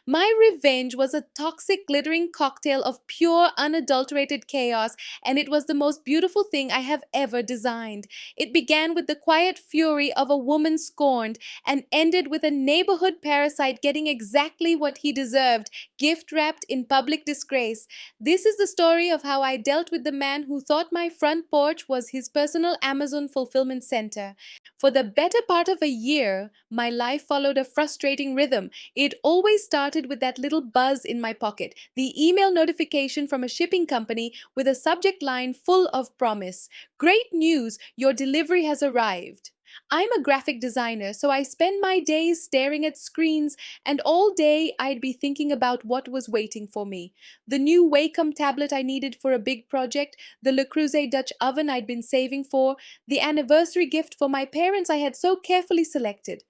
My revenge was a toxic, glittering cocktail of pure, unadulterated chaos, and it was the most beautiful thing I have ever designed. It began with the quiet fury of a woman scorned and ended with a neighborhood parasite getting exactly what he deserved, gift wrapped in public disgrace. This is the story of how I dealt with the man who thought my front porch was his personal Amazon fulfillment center. For the better part of a year, my life followed a frustrating rhythm. It always started with that little buzz in my pocket, the email notification from a shipping company with a subject line full of promise. Great news, your delivery has arrived. I'm a graphic designer, so I spend my days staring at screens, and all day I'd be thinking about what was waiting for me. The new Wacom tablet I needed for a big project, the Le Creuset Dutch oven I'd been saving for, the anniversary gift for my parents I had so carefully selected.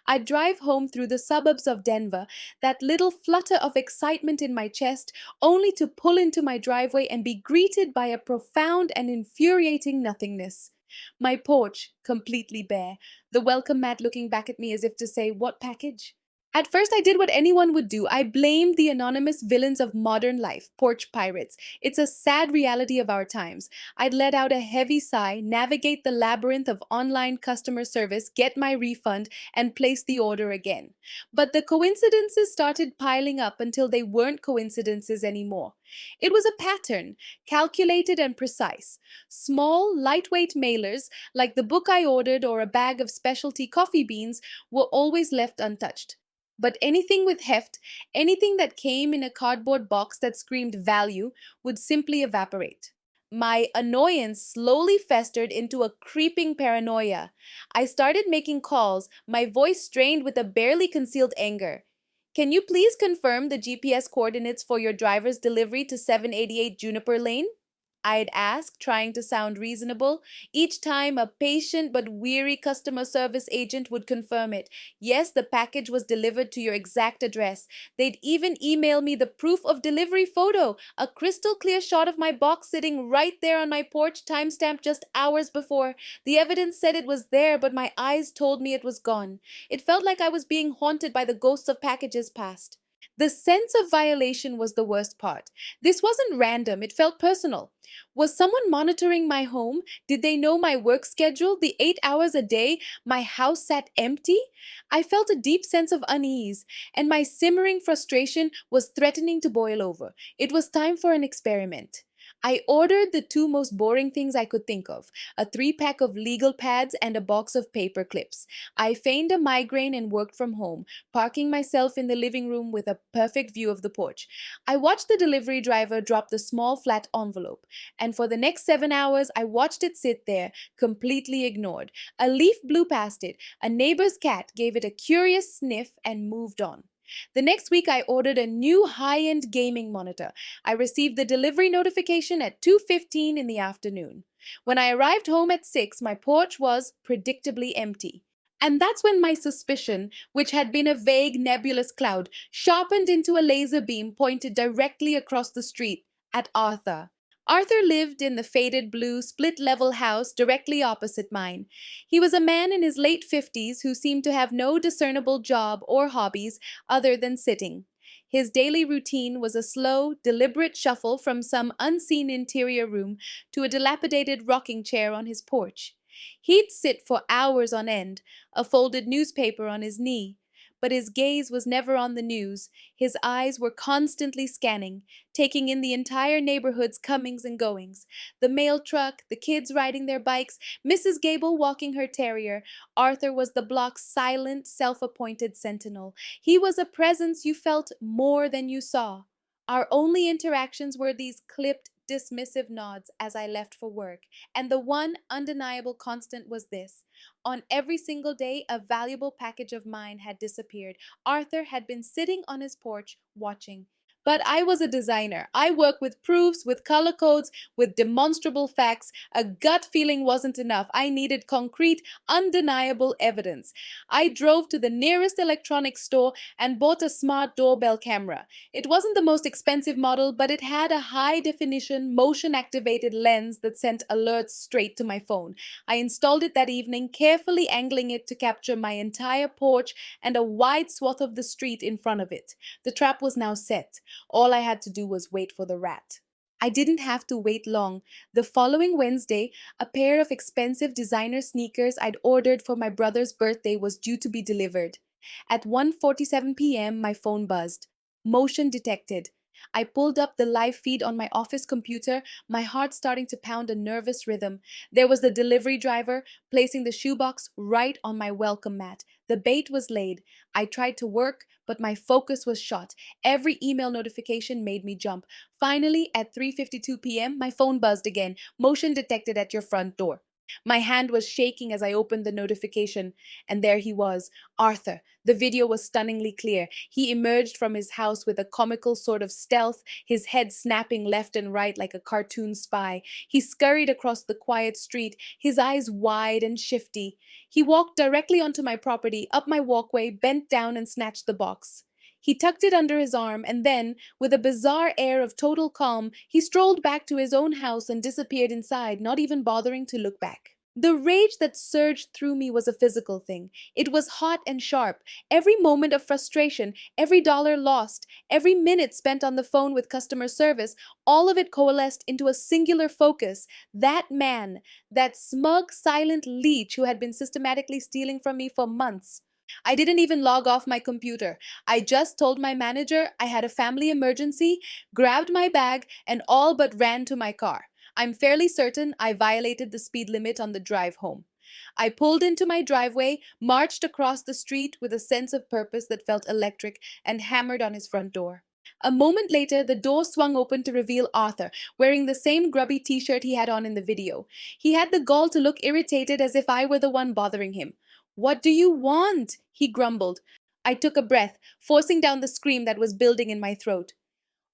I'd drive home through the suburbs of Denver, that little flutter of excitement in my chest, only to pull into my driveway and be greeted by a profound and infuriating nothingness. My porch completely bare, the welcome mat looking back at me as if to say, "What package?" At first, I did what anyone would do. I blamed the anonymous villains of modern life, porch pirates. It's a sad reality of our times. I'd let out a heavy sigh, navigate the labyrinth of online customer service, get my refund, and place the order again. But the coincidences started piling up until they weren't coincidences anymore. It was a pattern, calculated and precise. Small, lightweight mailers, like the book I ordered or a bag of specialty coffee beans, were always left untouched. But anything with heft, anything that came in a cardboard box that screamed value, would simply evaporate. My annoyance slowly festered into a creeping paranoia. I started making calls, my voice strained with a barely concealed anger. "Can you please confirm the GPS coordinates for your driver's delivery to 788 Juniper Lane?" I'd ask, trying to sound reasonable. Each time, a patient but weary customer service agent would confirm it. Yes, the package was delivered to your exact address. They'd even email me the proof of delivery photo, a crystal clear shot of my box sitting right there on my porch, timestamped just hours before. The evidence said it was there, but my eyes told me it was gone. It felt like I was being haunted by the ghosts of packages past. The sense of violation was the worst part. This wasn't random, it felt personal. Was someone monitoring my home? Did they know my work schedule, the 8 hours a day my house sat empty? I felt a deep sense of unease, and my simmering frustration was threatening to boil over. It was time for an experiment. I ordered the two most boring things I could think of: a 3 pack of legal pads and a box of paper clips. I feigned a migraine and worked from home, parking myself in the living room with a perfect view of the porch. I watched the delivery driver drop the small flat envelope, and for the next 7 hours I watched it sit there, completely ignored. A leaf blew past it, a neighbor's cat gave it a curious sniff, and moved on. The next week I ordered a new high-end gaming monitor. I received the delivery notification at 2:15 in the afternoon. When I arrived home at 6, my porch was predictably empty. And that's when my suspicion, which had been a vague, nebulous cloud, sharpened into a laser beam pointed directly across the street at Arthur. Arthur lived in the faded blue, split level house directly opposite mine. He was a man in his late 50s who seemed to have no discernible job or hobbies other than sitting. His daily routine was a slow, deliberate shuffle from some unseen interior room to a dilapidated rocking chair on his porch. He'd sit for hours on end, a folded newspaper on his knee. But his gaze was never on the news. His eyes were constantly scanning, taking in the entire neighborhood's comings and goings. The mail truck, the kids riding their bikes, Mrs. Gable walking her terrier. Arthur was the block's silent, self-appointed sentinel. He was a presence you felt more than you saw. Our only interactions were these clipped, dismissive nods as I left for work. And the one undeniable constant was this: on every single day, a valuable package of mine had disappeared. Arthur had been sitting on his porch, watching. But I was a designer. I work with proofs, with color codes, with demonstrable facts. A gut feeling wasn't enough. I needed concrete, undeniable evidence. I drove to the nearest electronics store and bought a smart doorbell camera. It wasn't the most expensive model, but it had a high definition, motion activated lens that sent alerts straight to my phone. I installed it that evening, carefully angling it to capture my entire porch and a wide swath of the street in front of it. The trap was now set. All I had to do was wait for the rat. I didn't have to wait long. The following Wednesday, a pair of expensive designer sneakers I'd ordered for my brother's birthday was due to be delivered. At 1:47 p.m., my phone buzzed. Motion detected. I pulled up the live feed on my office computer, my heart starting to pound a nervous rhythm. There was the delivery driver placing the shoebox right on my welcome mat. The bait was laid. I tried to work, but my focus was shot. Every email notification made me jump. Finally, at 3:52 p.m., my phone buzzed again. Motion detected at your front door. My hand was shaking as I opened the notification, and there he was, Arthur. The video was stunningly clear. He emerged from his house with a comical sort of stealth, his head snapping left and right like a cartoon spy. He scurried across the quiet street, his eyes wide and shifty. He walked directly onto my property, up my walkway, bent down and snatched the box. He tucked it under his arm, and then, with a bizarre air of total calm, he strolled back to his own house and disappeared inside, not even bothering to look back. The rage that surged through me was a physical thing. It was hot and sharp. Every moment of frustration, every dollar lost, every minute spent on the phone with customer service, all of it coalesced into a singular focus. That man, that smug, silent leech who had been systematically stealing from me for months. I didn't even log off my computer. I just told my manager I had a family emergency, grabbed my bag, and all but ran to my car. I'm fairly certain I violated the speed limit on the drive home. I pulled into my driveway, marched across the street with a sense of purpose that felt electric, and hammered on his front door. A moment later, the door swung open to reveal Arthur, wearing the same grubby t shirt he had on in the video. He had the gall to look irritated as if I were the one bothering him. What do you want? He grumbled. I took a breath, forcing down the scream that was building in my throat.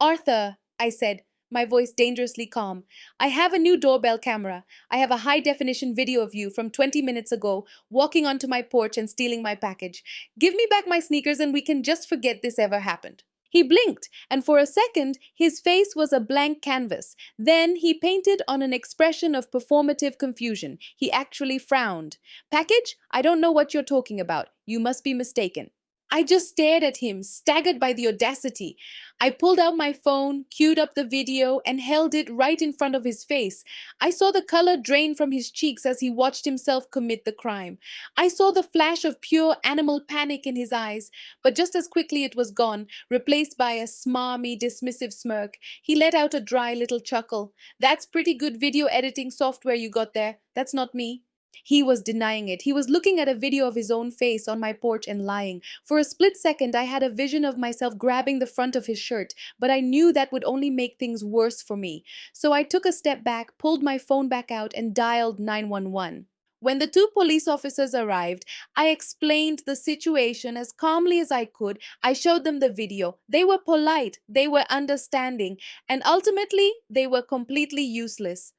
Arthur, I said, my voice dangerously calm, I have a new doorbell camera. I have a high definition video of you from 20 minutes ago, walking onto my porch and stealing my package. Give me back my sneakers and we can just forget this ever happened. He blinked, and for a second, his face was a blank canvas. Then he painted on an expression of performative confusion. He actually frowned. Package? I don't know what you're talking about. You must be mistaken. I just stared at him, staggered by the audacity. I pulled out my phone, queued up the video, and held it right in front of his face. I saw the color drain from his cheeks as he watched himself commit the crime. I saw the flash of pure animal panic in his eyes, but just as quickly it was gone, replaced by a smarmy, dismissive smirk. He let out a dry little chuckle. That's pretty good video editing software you got there. That's not me. He was denying it. He was looking at a video of his own face on my porch and lying. For a split second, I had a vision of myself grabbing the front of his shirt, but I knew that would only make things worse for me. So I took a step back, pulled my phone back out, and dialed 911. When the two police officers arrived, I explained the situation as calmly as I could. I showed them the video. They were polite, they were understanding, and ultimately, they were completely useless.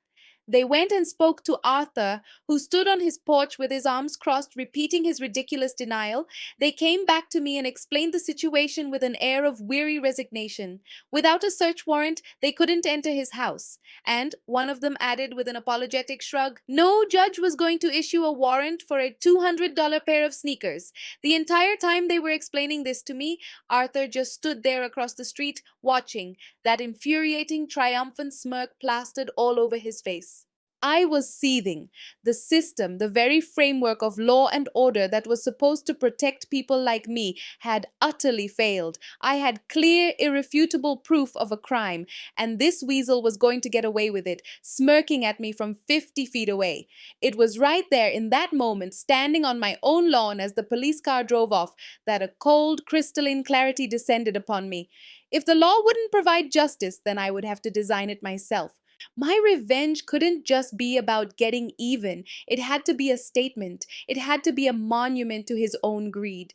They went and spoke to Arthur, who stood on his porch with his arms crossed, repeating his ridiculous denial. They came back to me and explained the situation with an air of weary resignation. Without a search warrant, they couldn't enter his house. And one of them added with an apologetic shrug, no judge was going to issue a warrant for a $200 pair of sneakers. The entire time they were explaining this to me, Arthur just stood there across the street, watching, that infuriating, triumphant smirk plastered all over his face. I was seething. The system, the very framework of law and order that was supposed to protect people like me, had utterly failed. I had clear, irrefutable proof of a crime, and this weasel was going to get away with it, smirking at me from 50 feet away. It was right there in that moment, standing on my own lawn as the police car drove off, that a cold, crystalline clarity descended upon me. If the law wouldn't provide justice, then I would have to design it myself. My revenge couldn't just be about getting even. It had to be a statement. It had to be a monument to his own greed.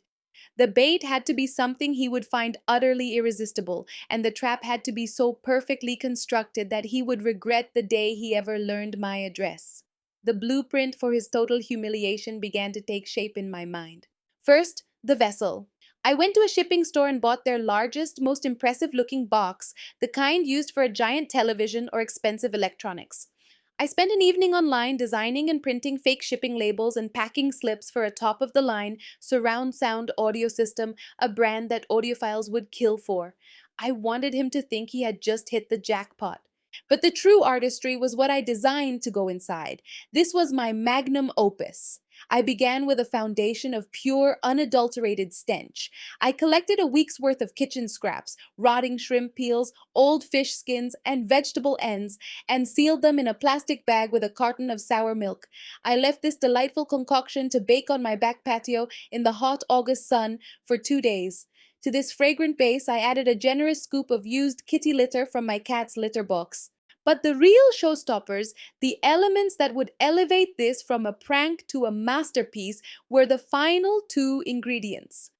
The bait had to be something he would find utterly irresistible, and the trap had to be so perfectly constructed that he would regret the day he ever learned my address. The blueprint for his total humiliation began to take shape in my mind. First, the vessel. I went to a shipping store and bought their largest, most impressive looking box, the kind used for a giant television or expensive electronics. I spent an evening online designing and printing fake shipping labels and packing slips for a top of the line surround sound audio system, a brand that audiophiles would kill for. I wanted him to think he had just hit the jackpot. But the true artistry was what I designed to go inside. This was my magnum opus. I began with a foundation of pure, unadulterated stench. I collected a week's worth of kitchen scraps, rotting shrimp peels, old fish skins, and vegetable ends, and sealed them in a plastic bag with a carton of sour milk. I left this delightful concoction to bake on my back patio in the hot August sun for 2 days. To this fragrant base, I added a generous scoop of used kitty litter from my cat's litter box. But the real showstoppers, the elements that would elevate this from a prank to a masterpiece, were the final two ingredients.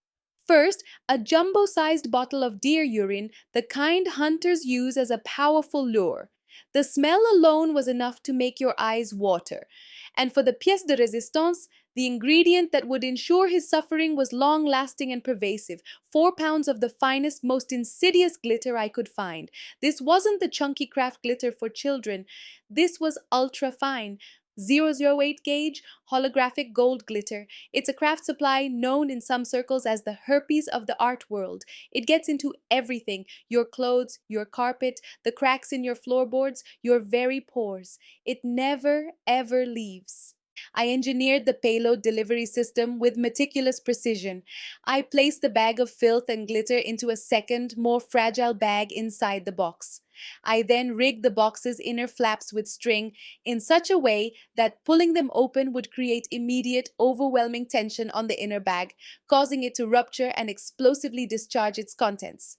First, a jumbo sized bottle of deer urine, the kind hunters use as a powerful lure. The smell alone was enough to make your eyes water. And for the pièce de résistance, the ingredient that would ensure his suffering was long lasting and pervasive, 4 pounds of the finest, most insidious glitter I could find. This wasn't the chunky craft glitter for children, this was ultra fine. 008 gauge holographic gold glitter. It's a craft supply known in some circles as the herpes of the art world. It gets into everything: your clothes, your carpet, the cracks in your floorboards, your very pores. It never, ever leaves. I engineered the payload delivery system with meticulous precision. I placed the bag of filth and glitter into a second, more fragile bag inside the box. I then rigged the box's inner flaps with string in such a way that pulling them open would create immediate, overwhelming tension on the inner bag, causing it to rupture and explosively discharge its contents.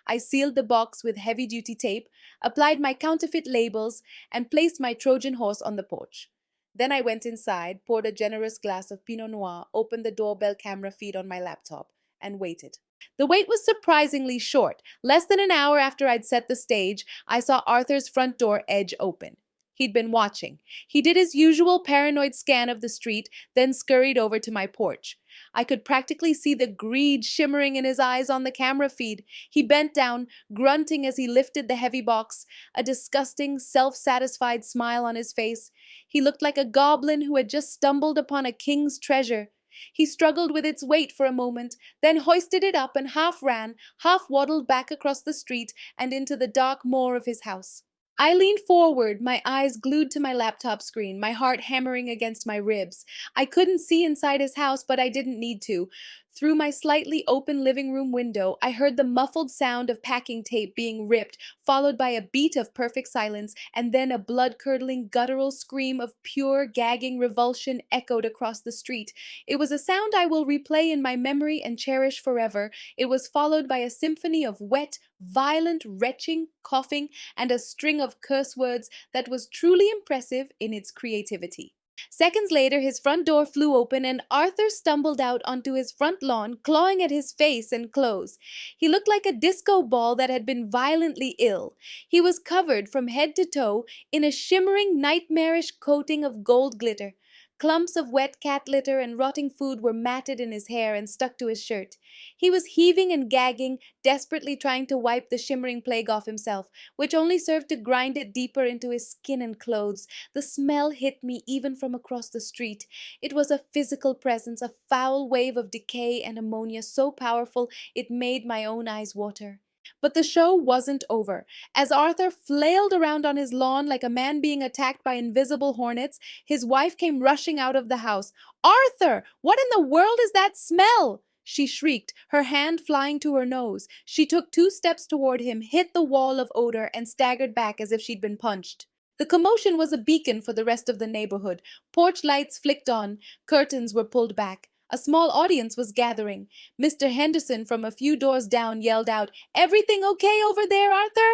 I sealed the box with heavy duty tape, applied my counterfeit labels, and placed my Trojan horse on the porch. Then I went inside, poured a generous glass of Pinot Noir, opened the doorbell camera feed on my laptop, and waited. The wait was surprisingly short. Less than an hour after I'd set the stage, I saw Arthur's front door edge open. He'd been watching. He did his usual paranoid scan of the street, then scurried over to my porch. I could practically see the greed shimmering in his eyes on the camera feed. He bent down, grunting as he lifted the heavy box, a disgusting, self-satisfied smile on his face. He looked like a goblin who had just stumbled upon a king's treasure. He struggled with its weight for a moment, then hoisted it up and half ran, half waddled back across the street and into the dark moor of his house. I leaned forward, my eyes glued to my laptop screen, my heart hammering against my ribs. I couldn't see inside his house, but I didn't need to. Through my slightly open living room window, I heard the muffled sound of packing tape being ripped, followed by a beat of perfect silence, and then a blood-curdling, guttural scream of pure, gagging revulsion echoed across the street. It was a sound I will replay in my memory and cherish forever. It was followed by a symphony of wet, violent retching, coughing, and a string of curse words that was truly impressive in its creativity. Seconds later, his front door flew open and Arthur stumbled out onto his front lawn, clawing at his face and clothes. He looked like a disco ball that had been violently ill. He was covered from head to toe in a shimmering, nightmarish coating of gold glitter. Clumps of wet cat litter and rotting food were matted in his hair and stuck to his shirt. He was heaving and gagging, desperately trying to wipe the shimmering plague off himself, which only served to grind it deeper into his skin and clothes. The smell hit me even from across the street. It was a physical presence, a foul wave of decay and ammonia so powerful it made my own eyes water. But the show wasn't over. As Arthur flailed around on his lawn like a man being attacked by invisible hornets, his wife came rushing out of the house. "Arthur, what in the world is that smell?" she shrieked, her hand flying to her nose. She took 2 steps toward him, hit the wall of odor, and staggered back as if she'd been punched. The commotion was a beacon for the rest of the neighborhood. Porch lights flicked on, curtains were pulled back. A small audience was gathering. Mr. Henderson from a few doors down yelled out, "Everything okay over there, Arthur?"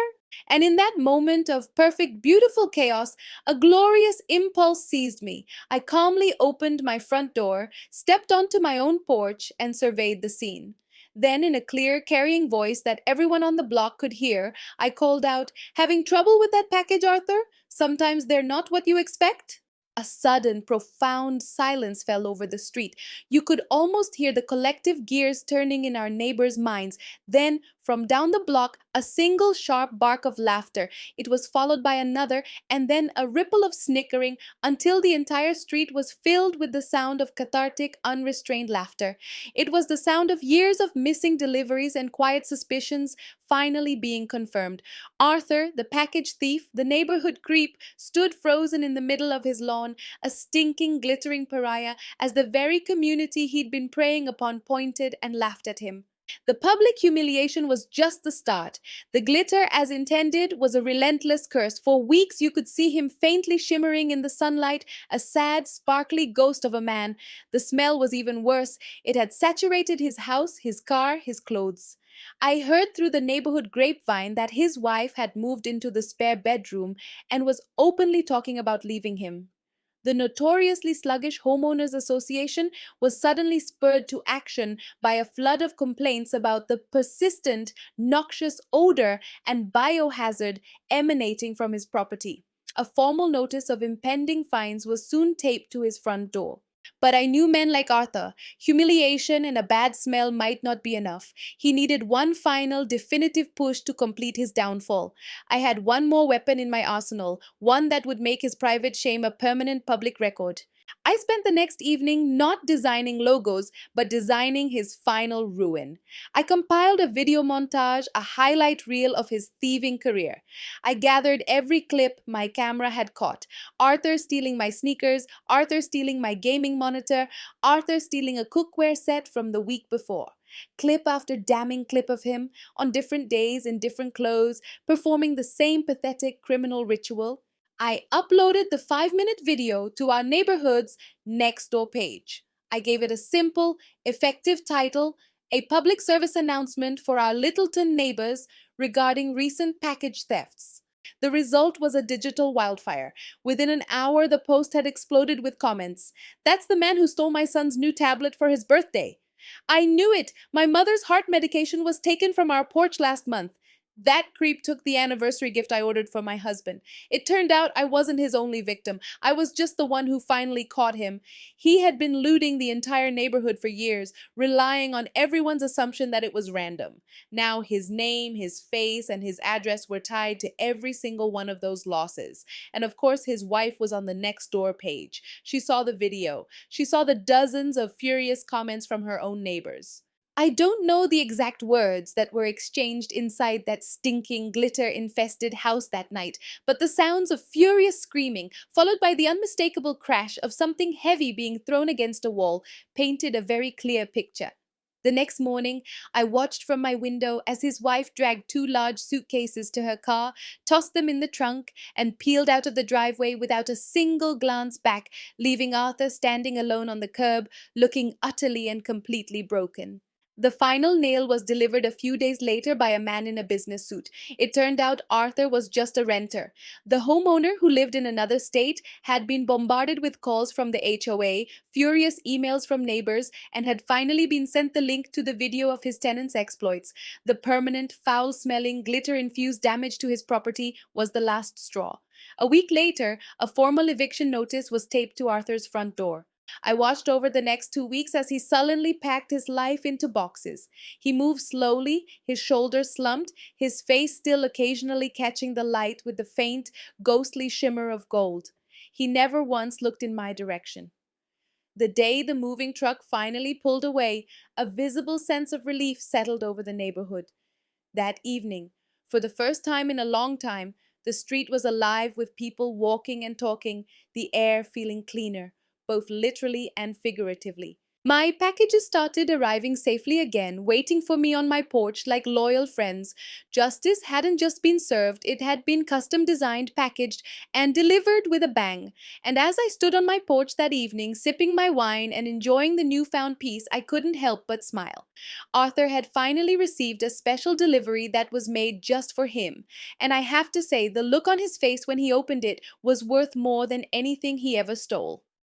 And in that moment of perfect, beautiful chaos, a glorious impulse seized me. I calmly opened my front door, stepped onto my own porch, and surveyed the scene. Then, in a clear, carrying voice that everyone on the block could hear, I called out, "Having trouble with that package, Arthur? Sometimes they're not what you expect?" A sudden, profound silence fell over the street. You could almost hear the collective gears turning in our neighbors' minds. Then, from down the block, a single sharp bark of laughter. It was followed by another, and then a ripple of snickering until the entire street was filled with the sound of cathartic, unrestrained laughter. It was the sound of years of missing deliveries and quiet suspicions finally being confirmed. Arthur, the package thief, the neighborhood creep, stood frozen in the middle of his lawn, a stinking, glittering pariah, as the very community he'd been preying upon pointed and laughed at him. The public humiliation was just the start. The glitter, as intended, was a relentless curse. For weeks you could see him faintly shimmering in the sunlight, a sad, sparkly ghost of a man. The smell was even worse. It had saturated his house, his car, his clothes. I heard through the neighborhood grapevine that his wife had moved into the spare bedroom and was openly talking about leaving him. The notoriously sluggish Homeowners Association was suddenly spurred to action by a flood of complaints about the persistent, noxious odor and biohazard emanating from his property. A formal notice of impending fines was soon taped to his front door. But I knew men like Arthur. Humiliation and a bad smell might not be enough. He needed one final, definitive push to complete his downfall. I had one more weapon in my arsenal, one that would make his private shame a permanent public record. I spent the next evening not designing logos, but designing his final ruin. I compiled a video montage, a highlight reel of his thieving career. I gathered every clip my camera had caught: Arthur stealing my sneakers, Arthur stealing my gaming monitor, Arthur stealing a cookware set from the week before. Clip after damning clip of him, on different days in different clothes, performing the same pathetic criminal ritual. I uploaded the 5-minute video to our neighborhood's Nextdoor page. I gave it a simple, effective title: A Public Service Announcement for Our Littleton Neighbors Regarding Recent Package Thefts. The result was a digital wildfire. Within an hour, the post had exploded with comments. "That's the man who stole my son's new tablet for his birthday." "I knew it! My mother's heart medication was taken from our porch last month." "That creep took the anniversary gift I ordered for my husband." It turned out I wasn't his only victim. I was just the one who finally caught him. He had been looting the entire neighborhood for years, relying on everyone's assumption that it was random. Now his name, his face, and his address were tied to every single one of those losses. And of course, his wife was on the next door page. She saw the video. She saw the dozens of furious comments from her own neighbors. I don't know the exact words that were exchanged inside that stinking, glitter infested house that night, but the sounds of furious screaming, followed by the unmistakable crash of something heavy being thrown against a wall, painted a very clear picture. The next morning, I watched from my window as his wife dragged 2 large suitcases to her car, tossed them in the trunk, and peeled out of the driveway without a single glance back, leaving Arthur standing alone on the curb, looking utterly and completely broken. The final nail was delivered a few days later by a man in a business suit. It turned out Arthur was just a renter. The homeowner, who lived in another state, had been bombarded with calls from the HOA, furious emails from neighbors, and had finally been sent the link to the video of his tenant's exploits. The permanent, foul smelling, glitter infused damage to his property was the last straw. A week later, a formal eviction notice was taped to Arthur's front door. I watched over the next 2 weeks as he sullenly packed his life into boxes. He moved slowly, his shoulders slumped, his face still occasionally catching the light with the faint, ghostly shimmer of gold. He never once looked in my direction. The day the moving truck finally pulled away, a visible sense of relief settled over the neighborhood. That evening, for the first time in a long time, the street was alive with people walking and talking, the air feeling cleaner, both literally and figuratively. My packages started arriving safely again, waiting for me on my porch like loyal friends. Justice hadn't just been served, it had been custom designed, packaged, and delivered with a bang. And as I stood on my porch that evening, sipping my wine and enjoying the newfound peace, I couldn't help but smile. Arthur had finally received a special delivery that was made just for him. And I have to say, the look on his face when he opened it was worth more than anything he ever stole.